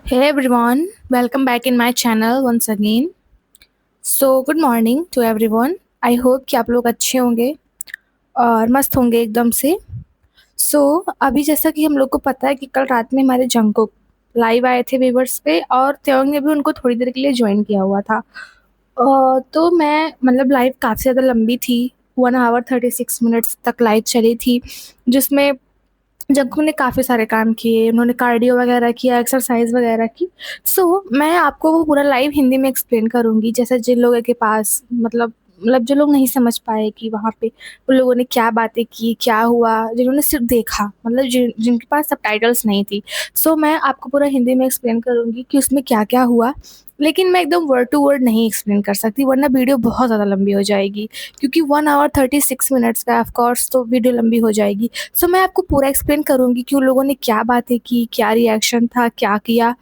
Hey everyone, welcome back in my channel once again. So good morning to everyone. I hope कि आप लोग अच्छे होंगे और मस्त होंगे एकदम से। अभी जैसा कि हम लोग को पता है कि कल रात में हमारे जंगकोक लाइव आए थे वीवर्स पे और त्योंग ने भी उनको थोड़ी देर के लिए ज्वाइन किया हुआ था। तो मैं मतलब लाइव काफ़ी ज़्यादा लंबी थी, 1 आवर 36 मिनट्स तक लाइव चली थी, जिसमें जंगकुक ने काफ़ी सारे काम किए, उन्होंने कार्डियो वगैरह किया, एक्सरसाइज़ वगैरह की। मैं आपको वो पूरा लाइव हिंदी में एक्सप्लेन करूँगी, जैसे जिन लोगों के पास मतलब जो लोग नहीं समझ पाए कि वहाँ पे उन लोगों ने क्या बातें की, क्या हुआ, जिन्होंने सिर्फ़ देखा, मतलब जिनके पास सबटाइटल्स नहीं थी। मैं आपको पूरा हिंदी में एक्सप्लेन करूँगी कि उसमें क्या-क्या हुआ, लेकिन मैं एकदम वर्ड टू वर्ड नहीं एक्सप्लेन कर सकती वरना वीडियो बहुत ज़्यादा लंबी हो जाएगी, क्योंकि 1 आवर 36 मिनट्स का ऑफ कोर्स तो वीडियो लंबी हो जाएगी। मैं आपको पूरा एक्सप्लेन करूँगी कि उन लोगों ने क्या बातें की, क्या रिएक्शन था, क्या किया।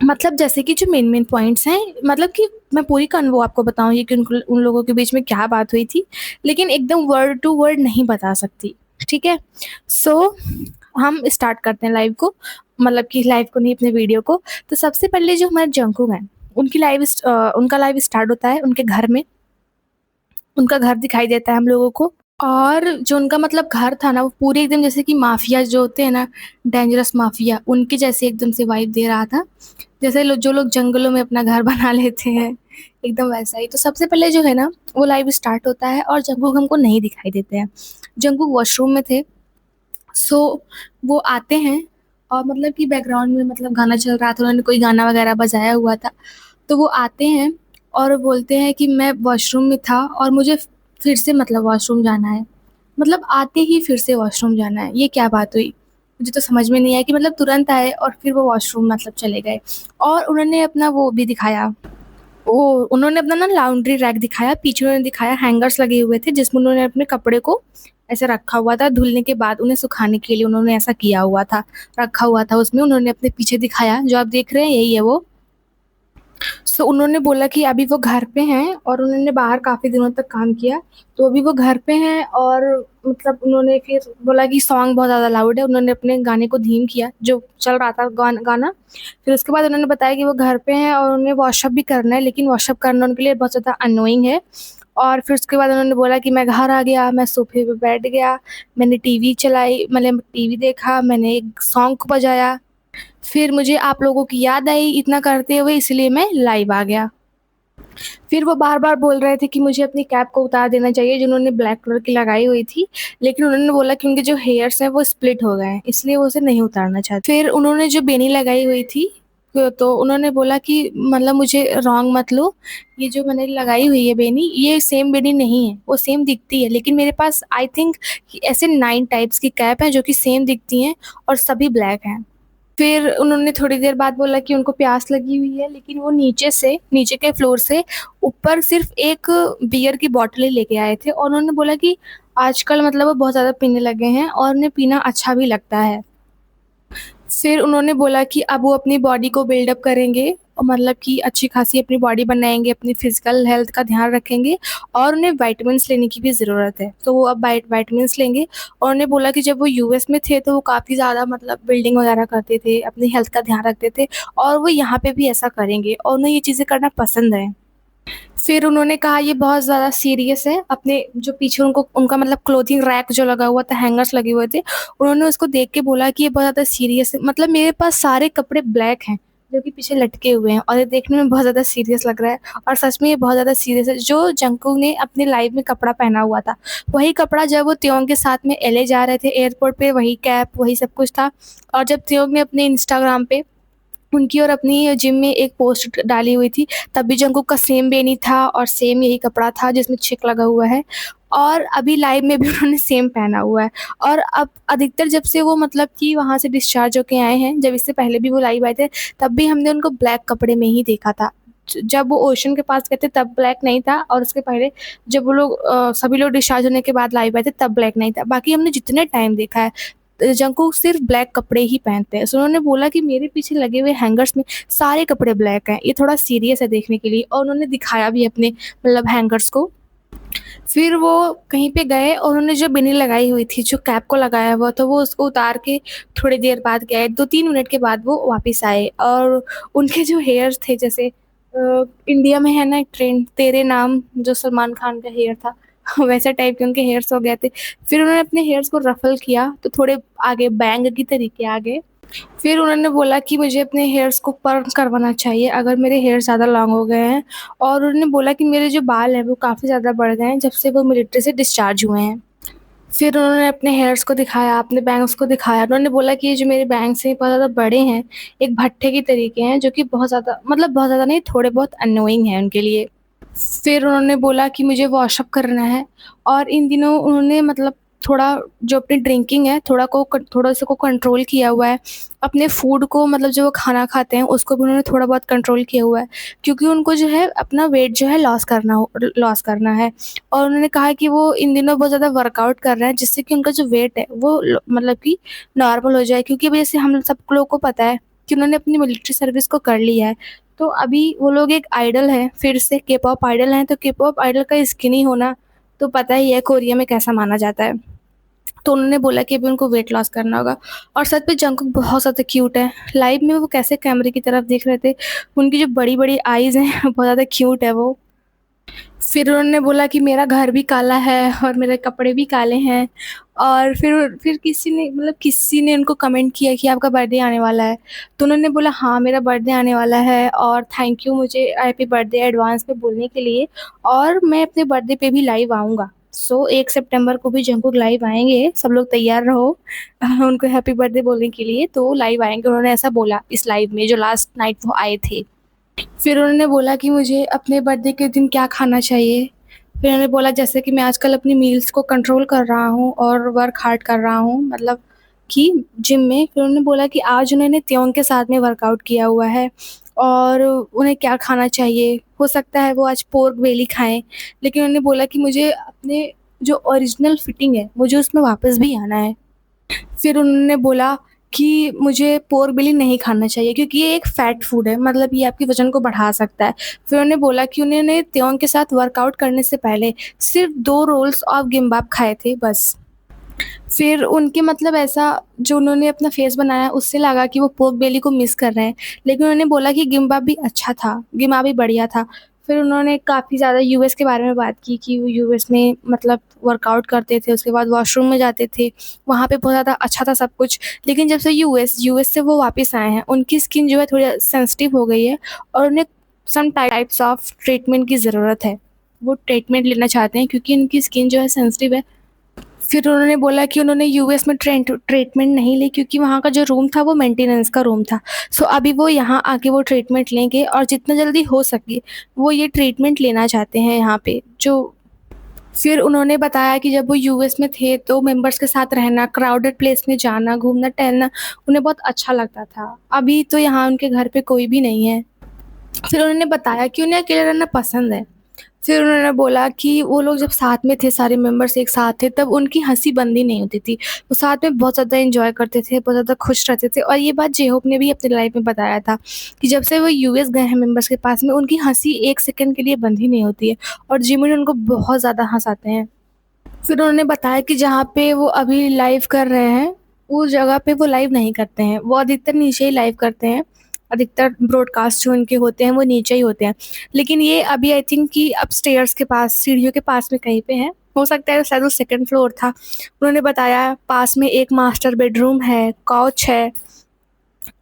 मतलब जैसे कि जो मेन-मेन पॉइंट्स हैं, मतलब कि मैं पूरी कन्वो आपको बताऊँगी कि उन लोगों के बीच में क्या बात हुई थी, लेकिन एकदम वर्ड टू वर्ड नहीं बता सकती, ठीक है? सो हम स्टार्ट करते हैं लाइव को, मतलब कि लाइव को नहीं, अपने वीडियो को। तो सबसे पहले जो हमारे जंगकुक हैं, उनका लाइव स्टार्ट होता है उनके घर में। उनका घर दिखाई देता है हम लोगों को। और जो उनका मतलब घर था ना, वो पूरे एकदम जैसे कि माफिया जो होते हैं ना, डेंजरस माफिया, उनके जैसे एकदम से वाइब दे रहा था। जैसे जो लोग जंगलों में अपना घर बना लेते हैं, एकदम वैसा ही। तो सबसे पहले जो है ना, वो लाइव स्टार्ट होता है और जंगकुक हमको नहीं दिखाई देते हैं। जंगकुक वॉशरूम में थे। सो वो आते हैं और मतलब कि बैकग्राउंड में मतलब गाना चल रहा था, उन्होंने कोई गाना वगैरह बजाया हुआ था। तो वो आते हैं और बोलते हैं कि मैं वॉशरूम में था और मुझे फिर से मतलब वॉशरूम जाना है। मतलब आते ही फिर से वॉशरूम जाना है, ये क्या बात हुई? मुझे तो समझ में नहीं आया कि मतलब तुरंत आए और फिर वो वॉशरूम मतलब चले गए। और उन्होंने अपना वो भी दिखाया, उन्होंने अपना ना लॉन्ड्री रैक दिखाया, पीछे उन्होंने दिखाया हैंगर्स लगे हुए थे जिसमें उन्होंने अपने कपड़े को ऐसे रखा हुआ था, धुलने के बाद उन्हें सुखाने के लिए उन्होंने ऐसा किया हुआ था, रखा हुआ था उसमें। उन्होंने अपने पीछे दिखाया, जो आप देख रहे हैं यही है वो। उन्होंने बोला कि अभी वो घर पे हैं और उन्होंने बाहर काफ़ी दिनों तक काम किया, तो अभी वो घर पे हैं। और मतलब उन्होंने फिर बोला कि सॉन्ग बहुत ज़्यादा लाउड है, उन्होंने अपने गाने को धीम किया, जो चल रहा था गाना। फिर उसके बाद उन्होंने बताया कि वो घर पे हैं और उन्हें वॉशअप भी करना है, लेकिन वॉशअप करना उनके लिए बहुत ज़्यादा अननोइंग है। और फिर उसके बाद उन्होंने बोला कि मैं घर आ गया, मैं सोफ़े पे बैठ गया, मैंने टीवी चलाई, मतलब टीवी देखा, मैंने एक सॉन्ग को बजाया। फिर मुझे आप लोगों की याद आई इतना करते हुए, इसलिए मैं लाइव आ गया। फिर वो बार-बार बोल रहे थे कि मुझे अपनी कैप को उतार देना चाहिए, जिन्होंने ब्लैक कलर की लगाई हुई थी, लेकिन उन्होंने बोला कि उनके जो हेयर्स हैं वो स्प्लिट हो गए हैं, इसलिए वो उसे नहीं उतारना चाहते। फिर उन्होंने जो बेनी लगाई हुई थी, तो उन्होंने बोला कि मतलब मुझे रॉन्ग मत लो, ये जो मैंने लगाई हुई है बेनी, ये सेम बेनी नहीं है, वो सेम दिखती है, लेकिन मेरे पास आई थिंक ऐसे 9 टाइप्स की कैप हैं जो कि सेम दिखती हैं और सभी ब्लैक हैं। फिर उन्होंने थोड़ी देर बाद बोला कि उनको प्यास लगी हुई है, लेकिन वो नीचे के फ्लोर से ऊपर सिर्फ़ एक बियर की बॉटल ही लेके आए थे और उन्होंने बोला कि आजकल मतलब वो बहुत ज़्यादा पीने लगे हैं और उन्हें पीना अच्छा भी लगता है। फिर उन्होंने बोला कि अब वो अपनी बॉडी को बिल्डअप करेंगे और मतलब कि अच्छी खासी अपनी बॉडी बनाएँगे, अपनी फ़िज़िकल हेल्थ का ध्यान रखेंगे और उन्हें विटामिन्स लेने की भी ज़रूरत है। तो वो अब विटामिन्स लेंगे और उन्होंने बोला कि जब वो यूएस में थे तो वो काफ़ी ज़्यादा मतलब बिल्डिंग वगैरह करते थे, अपनी हेल्थ का ध्यान रखते थे और वो यहाँ पे भी ऐसा करेंगे और उन्हें ये चीज़ें करना पसंद है। फिर उन्होंने कहा ये बहुत ज़्यादा सीरियस है, अपने जो पीछे उनको उनका मतलब क्लॉथिंग रैक जो लगा हुआ था, हैंगर्स लगे हुए थे, उन्होंने उसको देख के बोला कि ये बहुत ज़्यादा सीरियस है। मतलब मेरे पास सारे कपड़े ब्लैक हैं, जो कि पीछे लटके हुए हैं और ये देखने में बहुत ज़्यादा सीरियस लग रहा है और सच में ये बहुत ज़्यादा सीरियस है। जो जंगकुक ने अपने लाइफ में कपड़ा पहना हुआ था, वही कपड़ा जब वो त्योंग के साथ में एलए जा रहे थे एयरपोर्ट पे, वही कैप, वही सब कुछ था। और जब त्योंग ने अपने इंस्टाग्राम पे उनकी और अपनी जिम में एक पोस्ट डाली हुई थी, तब भी जंगकुक का सेम बेनी था और सेम यही कपड़ा था जिसमें चिक लगा हुआ है और अभी लाइव में भी उन्होंने सेम पहना हुआ है। और अब अधिकतर जब से वो मतलब कि वहाँ से डिस्चार्ज होके आए हैं, जब इससे पहले भी वो लाइव आए थे, तब भी हमने उनको ब्लैक कपड़े में ही देखा था। जब वो ओशन के पास गए थे तब ब्लैक नहीं था और उसके पहले जब वो लोग सभी लोग डिस्चार्ज होने के बाद लाइव आए थे तब ब्लैक नहीं था। बाकी हमने जितने टाइम देखा है, जंगकुक सिर्फ ब्लैक कपड़े ही पहनते हैं। उन्होंने बोला कि मेरे पीछे लगे हुए हैंगर्स में सारे कपड़े ब्लैक हैं, ये थोड़ा सीरियस है देखने के लिए और उन्होंने दिखाया भी अपने मतलब हैंगर्स को। फिर वो कहीं पे गए और उन्होंने जो बिन्नी लगाई हुई थी, जो कैप को लगाया हुआ था, वो उसको उतार के थोड़ी देर बाद गए। 2-3 मिनट के बाद वो वापस आए और उनके जो हेयर्स थे, जैसे इंडिया में है ना एक ट्रेंड तेरे नाम, जो सलमान खान का हेयर था वैसे टाइप के उनके हेयर्स हो गए थे। फिर उन्होंने अपने हेयर्स को रफ़ल किया तो थोड़े आगे बैंग की तरीके आ गए। फिर उन्होंने बोला कि मुझे अपने हेयर्स को पर्म करवाना चाहिए अगर मेरे हेयर ज़्यादा लॉन्ग हो गए हैं, और उन्होंने बोला कि मेरे जो बाल हैं वो काफ़ी ज़्यादा बढ़ गए हैं जब से वो मिलिट्री से डिस्चार्ज हुए हैं। फिर उन्होंने अपने हेयर्स को दिखाया, अपने बैंग्स को दिखाया। उन्होंने बोला कि ये जो मेरे बैंग्स हैं बहुत ज़्यादा बड़े हैं, एक भट्ठे की तरीके हैं, जो कि बहुत ज़्यादा, मतलब बहुत ज़्यादा नहीं, थोड़े बहुत अननोइंग हैं उनके लिए। फिर उन्होंने बोला कि मुझे वॉशअप करना है, और इन दिनों उन्होंने मतलब थोड़ा जो अपनी ड्रिंकिंग है थोड़ा सा को कंट्रोल किया हुआ है। अपने फूड को, मतलब जो वो खाना खाते हैं उसको भी उन्होंने थोड़ा बहुत कंट्रोल किया हुआ है, क्योंकि उनको जो है अपना वेट जो है लॉस करना है। और उन्होंने कहा कि वो इन दिनों बहुत ज़्यादा वर्कआउट कर रहे हैं जिससे कि उनका जो वेट है वो मतलब कि नॉर्मल हो जाए, क्योंकि अब जैसे हम सब लोग को पता है कि उन्होंने अपनी मिलिट्री सर्विस को कर लिया है। तो अभी वो लोग एक आइडल हैं, फिर से के-पॉप आइडल हैं, तो के-पॉप आइडल का स्किनी होना तो पता ही है कोरिया में कैसा माना जाता है। तो उन्होंने बोला कि अभी उनको वेट लॉस करना होगा, और सच में जंगकुक बहुत ज़्यादा क्यूट है। लाइव में वो कैसे कैमरे की तरफ देख रहे थे, उनकी जो बड़ी-बड़ी आईज़ हैं बहुत ज़्यादा क्यूट है वो। फिर उन्होंने बोला कि मेरा घर भी काला है और मेरे कपड़े भी काले हैं, और फिर किसी ने उनको कमेंट किया कि आपका बर्थडे आने वाला है। तो उन्होंने बोला हाँ, मेरा बर्थडे आने वाला है और थैंक यू मुझे हैप्पी बर्थडे एडवांस में बोलने के लिए, और मैं अपने बर्थडे पे भी लाइव आऊँगा। सो 1 सितंबर को भी जंगकुक लाइव आएँगे, सब लोग तैयार रहो उनको हैप्पी बर्थडे बोलने के लिए, तो लाइव आएँगे। उन्होंने ऐसा बोला इस लाइव में जो लास्ट नाइट वो आए थे। फिर उन्होंने बोला कि मुझे अपने बर्थडे के दिन क्या खाना चाहिए। फिर उन्होंने बोला जैसे कि मैं आजकल अपनी मील्स को कंट्रोल कर रहा हूँ और वर्क हार्ड कर रहा हूँ, मतलब कि जिम में। फिर उन्होंने बोला कि आज उन्होंने त्योंग के साथ में वर्कआउट किया हुआ है और उन्हें क्या खाना चाहिए। हो सकता है वो आज पोर्क बेली खाएँ, लेकिन उन्होंने बोला कि मुझे अपने जो ओरिजिनल फिटिंग है, मुझे उसमें वापस भी आना है। फिर उन्होंने बोला कि मुझे पोर्क बेली नहीं खाना चाहिए क्योंकि ये एक फ़ैट फूड है, मतलब ये आपके वज़न को बढ़ा सकता है। फिर उन्होंने बोला कि उन्होंने त्योंग के साथ वर्कआउट करने से पहले सिर्फ़ 2 रोल्स ऑफ गिम्बाप खाए थे बस। फिर उनके मतलब ऐसा जो उन्होंने अपना फेस बनाया उससे लगा कि वो पोर्क बेली को मिस कर रहे हैं। लेकिन उन्होंने बोला कि गिम्बाप भी अच्छा था, गिम्बाप भी बढ़िया था। फिर उन्होंने काफ़ी ज़्यादा यूएस के बारे में बात की कि वो यूएस में मतलब वर्कआउट करते थे, उसके बाद वॉशरूम में जाते थे, वहाँ पे बहुत ज़्यादा अच्छा था सब कुछ। लेकिन जब से यूएस से वो वापस आए हैं, उनकी स्किन जो है थोड़ी सेंसिटिव हो गई है और उन्हें सम टाइप्स ऑफ ट्रीटमेंट की ज़रूरत है। वो ट्रीटमेंट लेना चाहते हैं क्योंकि उनकी स्किन जो है सेंसिटिव है। फिर उन्होंने बोला कि उन्होंने यूएस में ट्रीटमेंट नहीं ली क्योंकि वहाँ का जो रूम था वो मेंटेनेंस का रूम था। सो अभी वो यहाँ आके वो ट्रीटमेंट लेंगे और जितना जल्दी हो सके वो ये ट्रीटमेंट लेना चाहते हैं यहाँ पे। जो फिर उन्होंने बताया कि जब वो यूएस में थे तो मेंबर्स के साथ रहना, क्राउडेड प्लेस में जाना, घूमना-टहलना उन्हें बहुत अच्छा लगता था। अभी तो यहाँ उनके घर पे कोई भी नहीं है। फिर उन्होंने बताया कि उन्हें अकेले रहना पसंद है। फिर उन्होंने बोला कि वो लोग जब साथ में थे, सारे मेंबर्स एक साथ थे, तब उनकी हँसी बंद ही नहीं होती थी। वो साथ में बहुत ज़्यादा एन्जॉय करते थे, बहुत ज़्यादा खुश रहते थे, और ये बात जे-होप ने भी अपनी लाइफ़ में बताया था कि जब से वो यूएस गए हैं मेंबर्स के पास में, उनकी हँसी 1 सेकंड के लिए बंद ही नहीं होती है, और जिमिन उनको बहुत ज़्यादा हँसाते हैं। फिर उन्होंने बताया कि जहाँ पे वो अभी लाइव कर रहे हैं, उस जगह पे वो लाइव नहीं करते हैं। वो अधिकतर नीचे ही लाइव करते हैं। अधिकतर ब्रॉडकास्ट जो उनके होते हैं, वो नीचे ही होते हैं। लेकिन ये अभी आई थिंक कि अपस्टेयर्स के पास, सीढ़ियों के पास में कहीं पे हैं। हो सकता है शायद वो सेकंड फ्लोर था। उन्होंने बताया पास में एक मास्टर बेडरूम है, काउच है,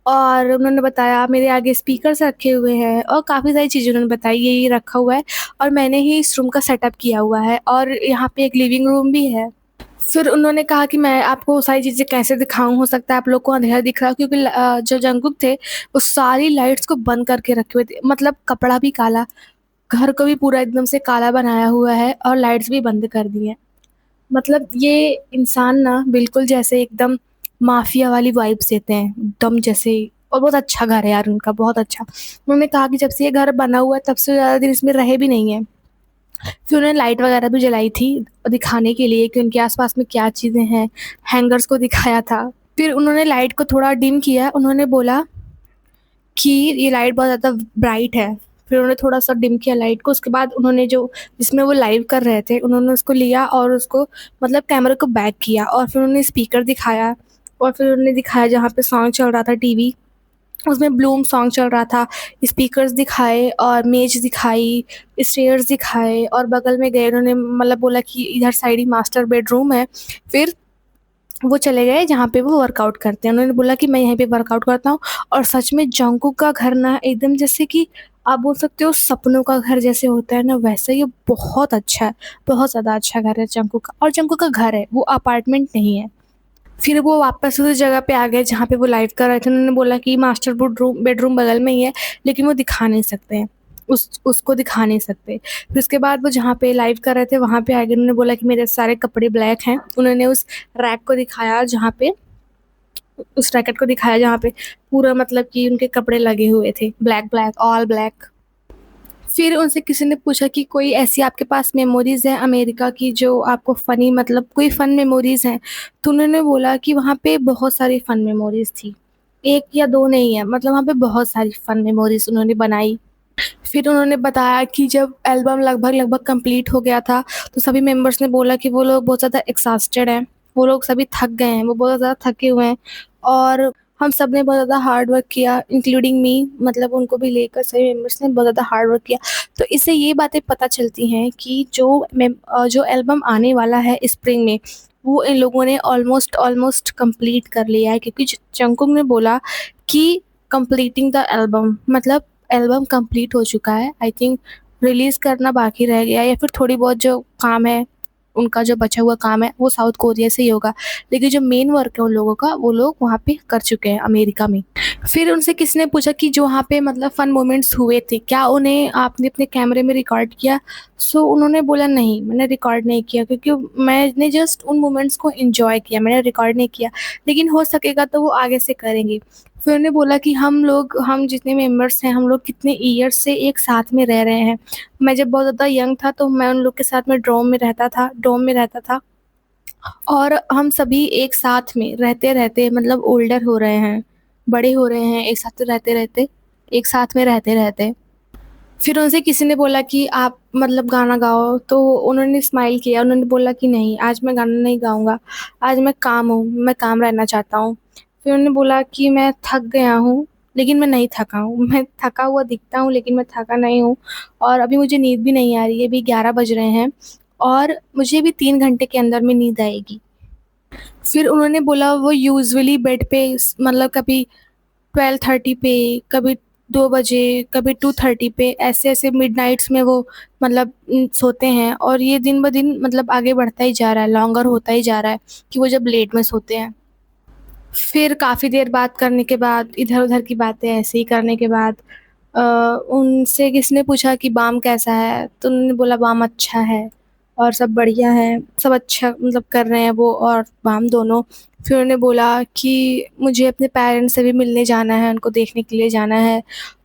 और उन्होंने बताया मेरे आगे स्पीकर्स रखे हुए हैं, और काफ़ी सारी चीज़ें उन्होंने बताई, ये रखा हुआ है और मैंने ही इस रूम का सेटअप किया हुआ है, और यहाँ पे एक लिविंग रूम भी है। फिर उन्होंने कहा कि मैं आपको सारी चीज़ें कैसे दिखाऊँ, हो सकता है आप लोग को अंधेरा दिख रहा हो क्योंकि जो जंगकुक थे वो सारी लाइट्स को बंद करके रखे हुए थे, मतलब कपड़ा भी काला, घर को भी पूरा एकदम से काला बनाया हुआ है और लाइट्स भी बंद कर दी हैं। मतलब ये इंसान ना बिल्कुल जैसे एकदम माफिया वाली वाइब्स देते हैं, एकदम जैसे, और बहुत अच्छा घर है यार उनका, बहुत अच्छा। उन्होंने कहा कि जब से ये घर बना हुआ है तब से ज़्यादा दिन इसमें रहे भी नहीं हैं। फिर उन्होंने लाइट वगैरह भी जलाई थी दिखाने के लिए कि उनके आस-पास में क्या चीज़ें हैं, हैंगर्स को दिखाया था। फिर उन्होंने लाइट को थोड़ा डिम किया, उन्होंने बोला कि ये लाइट बहुत ज़्यादा ब्राइट है। फिर उन्होंने थोड़ा-सा डिम किया लाइट को, उसके बाद उन्होंने जो जिसमें वो लाइव कर रहे थे, उन्होंने उसको लिया और उसको मतलब कैमरा को बैक किया और फिर उन्होंने स्पीकर दिखाया और फिर उन्होंने दिखाया जहाँ पे सॉन्ग चल रहा था टीवी, उसमें ब्लूम सॉन्ग चल रहा था, स्पीकर्स दिखाए और मेज दिखाई, स्टेयर्स दिखाए और बगल में गए उन्होंने मतलब बोला कि इधर साइड ही मास्टर बेडरूम है। फिर वो चले गए जहाँ पे वो वर्कआउट करते हैं। उन्होंने बोला कि मैं यहीं पे वर्कआउट करता हूँ और सच में जंगकुक का घर ना एकदम जैसे कि आप बोल सकते हो सपनों का घर जैसे होता है ना, वैसे ये बहुत अच्छा है, बहुत ज़्यादा अच्छा घर है जंगकुक का, और जंगकुक का घर है, वो अपार्टमेंट नहीं है। फिर वो वापस उस जगह पे आ गए जहाँ पे वो लाइव कर रहे थे। उन्होंने बोला कि मास्टर बेडरूम बगल में ही है, लेकिन वो दिखा नहीं सकते हैं, उसको दिखा नहीं सकते। फिर उसके बाद वो जहाँ पे लाइव कर रहे थे वहाँ पे आ गए। उन्होंने बोला कि मेरे सारे कपड़े ब्लैक हैं। उन्होंने उस रैक को दिखाया जहाँ पे उस रैकेट को दिखाया जहाँ पे पूरा मतलब कि उनके कपड़े लगे हुए थे, ब्लैक ब्लैक ऑल ब्लैक। फिर उनसे किसी ने पूछा कि कोई ऐसी आपके पास मेमोरीज़ है अमेरिका की जो आपको फ़नी मतलब कोई फ़न मेमोरीज़ हैं? तो उन्होंने बोला कि वहाँ पे बहुत सारी फ़न मेमोरीज़ थी। 1 या 2 नहीं है, मतलब वहाँ पे बहुत सारी फ़न मेमोरीज़ उन्होंने बनाई। फिर उन्होंने बताया कि जब एल्बम लगभग-लगभग कंप्लीट हो गया था, तो सभी मेंबर्स ने बोला कि वो लोग बहुत ज़्यादा एक्सॉस्टेड हैं, वो लोग सभी थक गए हैं, वो बहुत ज़्यादा थके हुए हैं और हम सब ने बहुत ज़्यादा हार्ड वर्क किया इंक्लूडिंग मी, मतलब उनको भी लेकर सभी मेंबर्स ने बहुत ज़्यादा हार्ड वर्क किया। तो इससे ये बातें पता चलती हैं कि जो एल्बम आने वाला है स्प्रिंग में, वो इन लोगों ने ऑलमोस्ट ऑलमोस्ट कंप्लीट कर लिया है, क्योंकि जंगकुक ने बोला कि कंप्लीटिंग द एल्बम मतलब एल्बम कंप्लीट हो चुका है। आई थिंक रिलीज़ करना बाकी रह गया है या फिर थोड़ी बहुत जो काम है, उनका जो बचा हुआ काम है वो साउथ कोरिया से ही होगा। लेकिन जो मेन वर्क है उन लोगों का, वो लोग वहाँ पे कर चुके हैं अमेरिका में। फिर उनसे किसी ने पूछा कि जो वहाँ पे मतलब फ़न मोमेंट्स हुए थे, क्या उन्हें आपने अपने कैमरे में रिकॉर्ड किया? सो उन्होंने बोला नहीं, मैंने रिकॉर्ड नहीं किया क्योंकि मैंने जस्ट उन मोमेंट्स को एन्जॉय किया, मैंने रिकॉर्ड नहीं किया। लेकिन हो सकेगा तो वो आगे से करेंगे। फिर उन्होंने बोला कि हम जितने मेंबर्स हैं, हम लोग कितने ईयर्स से एक साथ में रह रहे हैं। मैं जब बहुत ज़्यादा यंग था तो मैं उन लोग के साथ में डॉर्म में रहता था और हम सभी एक साथ में रहते-रहते मतलब ओल्डर हो रहे हैं, बड़े हो रहे हैं एक साथ रहते-रहते, एक साथ में रहते-रहते। फिर उनसे किसी ने बोला कि आप मतलब गाना गाओ, तो उन्होंने स्माइल किया, उन्होंने बोला कि नहीं, आज मैं गाना नहीं गाऊँगा, आज मैं काम हूँ, मैं काम रहना चाहता हूँ। फिर उन्होंने बोला कि मैं थक गया हूँ, लेकिन मैं नहीं थका हूँ, मैं थका हुआ दिखता हूँ लेकिन मैं थका नहीं हूँ और अभी मुझे नींद भी नहीं आ रही है, अभी 11 बज रहे हैं और मुझे भी 3 घंटे के अंदर में नींद आएगी। फिर उन्होंने बोला वो यूजुअली बेड पे मतलब कभी 12:30 पे, कभी 2 बजे, कभी 2:30 पे ऐसे-ऐसे मिडनाइट्स में वो मतलब सोते हैं और ये दिन-ब-दिन मतलब आगे बढ़ता ही जा रहा है, लॉन्गर होता ही जा रहा है कि वो जब लेट में सोते हैं। फिर काफ़ी देर बात करने के बाद, इधर-उधर की बातें ऐसे ही करने के बाद अ, उनसे किसी ने पूछा कि बाम कैसा है? तो उन्होंने बोला बाम अच्छा है और सब बढ़िया है, सब अच्छा मतलब कर रहे हैं वो और बाम दोनों। फिर उन्होंने बोला कि मुझे अपने पेरेंट्स से भी मिलने जाना है, उनको देखने के लिए जाना है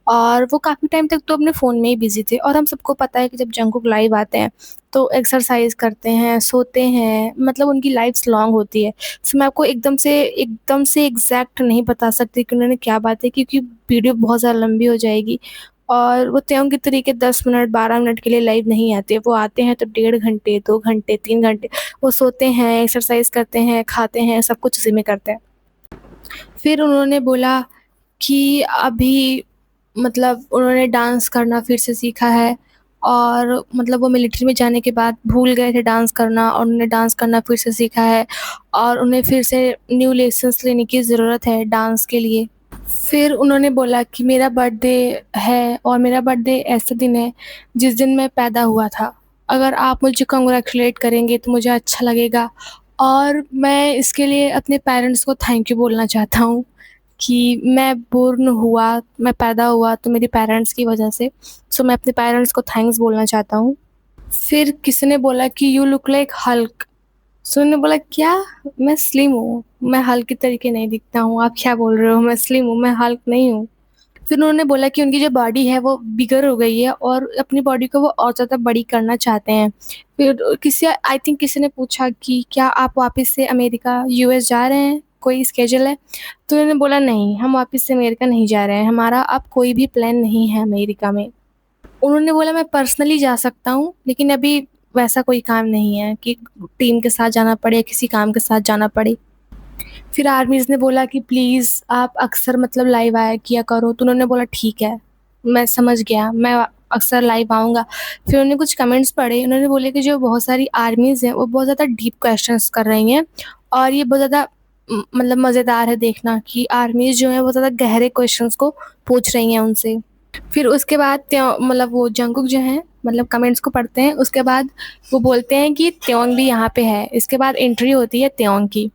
और वो काफ़ी टाइम तक तो अपने फ़ोन में ही बिज़ी थे और हम सबको पता है कि जब जंगकुक लाइव आते हैं, तो एक्सरसाइज़ करते हैं, सोते हैं, मतलब उनकी लाइफ़्स लॉन्ग होती है। सो मैं आपको एकदम से एग्ज़ैक्ट नहीं बता सकती कि उन्होंने क्या बातें की क्योंकि वीडियो बहुत ज़्यादा लंबी हो जाएगी और वो त्यों की तरीके 10 मिनट, 12 मिनट के लिए लाइव नहीं आते। वो आते हैं तो 1.5 घंटे, 2 घंटे, 3 घंटे वो सोते हैं, एक्सरसाइज़ करते हैं, खाते हैं, सब कुछ उसी में करते हैं। फिर उन्होंने बोला कि अभी मतलब उन्होंने डांस करना फिर से सीखा है और मतलब वो मिलिट्री में जाने के बाद भूल गए थे डांस करना और उन्होंने डांस करना फिर से सीखा है और उन्हें फिर से न्यू लेसन्स लेने की ज़रूरत है डांस के लिए। फिर उन्होंने बोला कि मेरा बर्थडे है और मेरा बर्थडे ऐसा दिन है जिस दिन मैं पैदा हुआ था। अगर आप मुझे कांग्रेचुलेट करेंगे तो मुझे अच्छा लगेगा और मैं इसके लिए अपने पेरेंट्स को थैंक यू बोलना चाहता हूँ कि मैं पैदा हुआ तो मेरे पेरेंट्स की वजह से। सो मैं अपने पेरेंट्स को थैंक्स बोलना चाहता हूँ। फिर किसी ने बोला कि यू लुक लाइक हल्क। सो उन्होंने बोला क्या? मैं स्लिम हूँ, मैं हल्क की तरीके नहीं दिखता हूँ, आप क्या बोल रहे हो? मैं स्लिम हूँ, मैं हल्क नहीं हूँ। फिर उन्होंने बोला कि उनकी जो बॉडी है वो बिगर हो गई है और अपनी बॉडी को वो और ज़्यादा बड़ी करना चाहते हैं। फिर किसी ने पूछा कि क्या आप वापस से अमेरिका, यूएस जा रहे हैं? कोई स्केड्यूल है? तो उन्होंने बोला नहीं, हम वापस से अमेरिका नहीं जा रहे हैं, हमारा अब कोई भी प्लान नहीं है अमेरिका में। उन्होंने बोला मैं पर्सनली जा सकता हूँ, लेकिन अभी वैसा कोई काम नहीं है कि टीम के साथ जाना पड़े, किसी काम के साथ जाना पड़े। फिर आर्मीज़ ने बोला कि प्लीज़ आप अक्सर मतलब लाइव आया किया करो, तो उन्होंने बोला ठीक है, मैं समझ गया, मैं अक्सर लाइव आऊँगा। फिर उन्होंने कुछ कमेंट्स पढ़े, उन्होंने बोले कि जो बहुत सारी आर्मीज़ हैं, वो बहुत ज़्यादा डीप क्वेश्चंस कर रही हैं और ये बहुत ज़्यादा मतलब मज़ेदार है देखना कि आर्मीज़ जो हैं, वो ज़्यादा गहरे क्वेश्चंस को पूछ रही हैं उनसे। फिर उसके बाद मतलब वो जंगकुक जो हैं, मतलब कमेंट्स को पढ़ते हैं, उसके बाद वो बोलते हैं कि त्योंग भी यहाँ पे है। इसके बाद एंट्री होती है त्योंग की।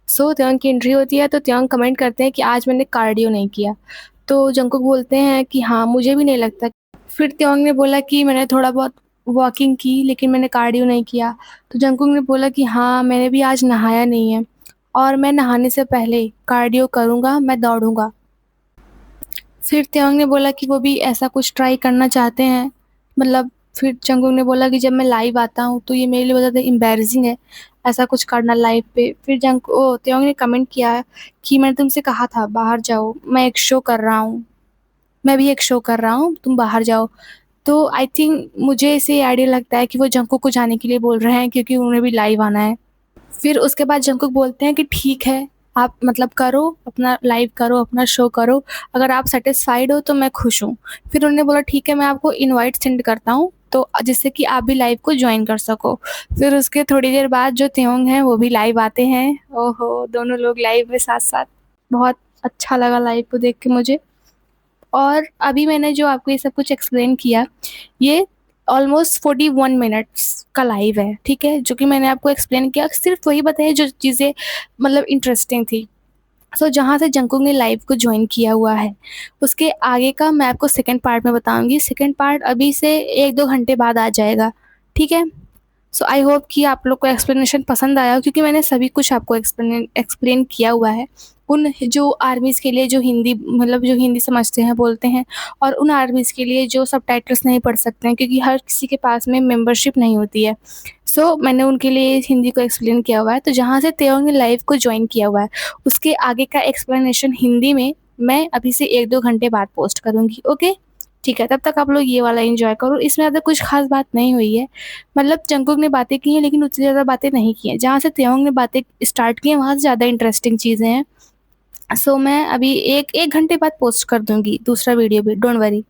त्योंग की एंट्री होती है तो त्योंग कमेंट करते हैं कि आज मैंने कार्डियो नहीं किया। तो जंगकुक बोलते हैं कि हाँ, मुझे भी नहीं लगता। फिर त्योंग ने बोला कि मैंने थोड़ा बहुत वॉकिंग की, लेकिन मैंने कार्डियो नहीं किया। तो जंगकुक ने बोला कि हाँ, मैंने भी आज नहाया नहीं है और मैं नहाने से पहले कार्डियो करूँगा, मैं दौड़ूँगा। फिर त्योंग ने बोला कि वो भी ऐसा कुछ ट्राई करना चाहते हैं। मतलब फिर जंगकुक ने बोला कि जब मैं लाइव आता हूँ तो ये मेरे लिए बहुत ज़्यादा एम्बैरेसिंग है, ऐसा कुछ करना लाइव पे। फिर त्योंग ने कमेंट किया कि मैंने तुमसे कहा था बाहर जाओ, मैं एक शो कर रहा हूँ, मैं भी एक शो कर रहा हूँ, तुम बाहर जाओ। तो आई थिंक मुझे इससे आइडिया लगता है कि वो जंगकुक को जाने के लिए बोल रहे हैं क्योंकि उन्हें भी लाइव आना है। फिर उसके बाद जंगकुक बोलते हैं कि ठीक है, आप मतलब करो, अपना लाइव करो, अपना शो करो, अगर आप सैटिस्फाइड हो तो मैं खुश हूँ। फिर उन्होंने बोला ठीक है, मैं आपको इनवाइट सेंड करता हूँ, तो जिससे कि आप भी लाइव को ज्वाइन कर सको। फिर उसके थोड़ी देर बाद जो त्योंग हैं वो भी लाइव आते हैं। ओहो! दोनों लोग लाइव में साथ-साथ। बहुत अच्छा लगा लाइव को देख के मुझे। और अभी मैंने जो आपको ये सब कुछ एक्सप्लेन किया, ये ऑलमोस्ट 41 मिनट्स का लाइव है, ठीक है? जो कि मैंने आपको एक्सप्लेन किया, सिर्फ़ वही बताया जो चीज़ें मतलब इंटरेस्टिंग थी। जहाँ से जंगकुक ने लाइव को जॉइन किया हुआ है, उसके आगे का मैं आपको सेकंड पार्ट में बताऊँगी। सेकंड पार्ट अभी से 1-2 घंटे बाद आ जाएगा, ठीक है? आई होप कि आप लोग को एक्सप्लेनेशन पसंद आया हो, क्योंकि मैंने सभी कुछ आपको एक्सप्लेन किया हुआ है। उन जो आर्मीज़ के लिए जो हिंदी मतलब जो हिंदी समझते हैं, बोलते हैं, और उन आर्मीज़ के लिए जो सबटाइटल्स नहीं पढ़ सकते हैं क्योंकि हर किसी के पास में मेंबरशिप नहीं होती है। मैंने उनके लिए हिंदी को एक्सप्लेन किया हुआ है। तो जहाँ से तेओ ने लाइव को जॉइन किया हुआ है, उसके आगे का एक्सप्लेनेशन हिंदी में मैं अभी से 1-2 घंटे बाद पोस्ट करूँगी, ओके? ठीक है, तब तक आप लोग ये वाला एन्जॉय करो। इसमें ज़्यादा कुछ ख़ास बात नहीं हुई है। मतलब जंगकुक ने बातें की हैं, लेकिन उतनी ज़्यादा बातें नहीं की हैं। जहाँ से त्योंग ने बातें स्टार्ट की हैं, वहाँ से ज़्यादा इंटरेस्टिंग चीज़ें हैं। मैं अभी 1 घंटे बाद पोस्ट कर दूँगी दूसरा वीडियो भी, डोंट वरी।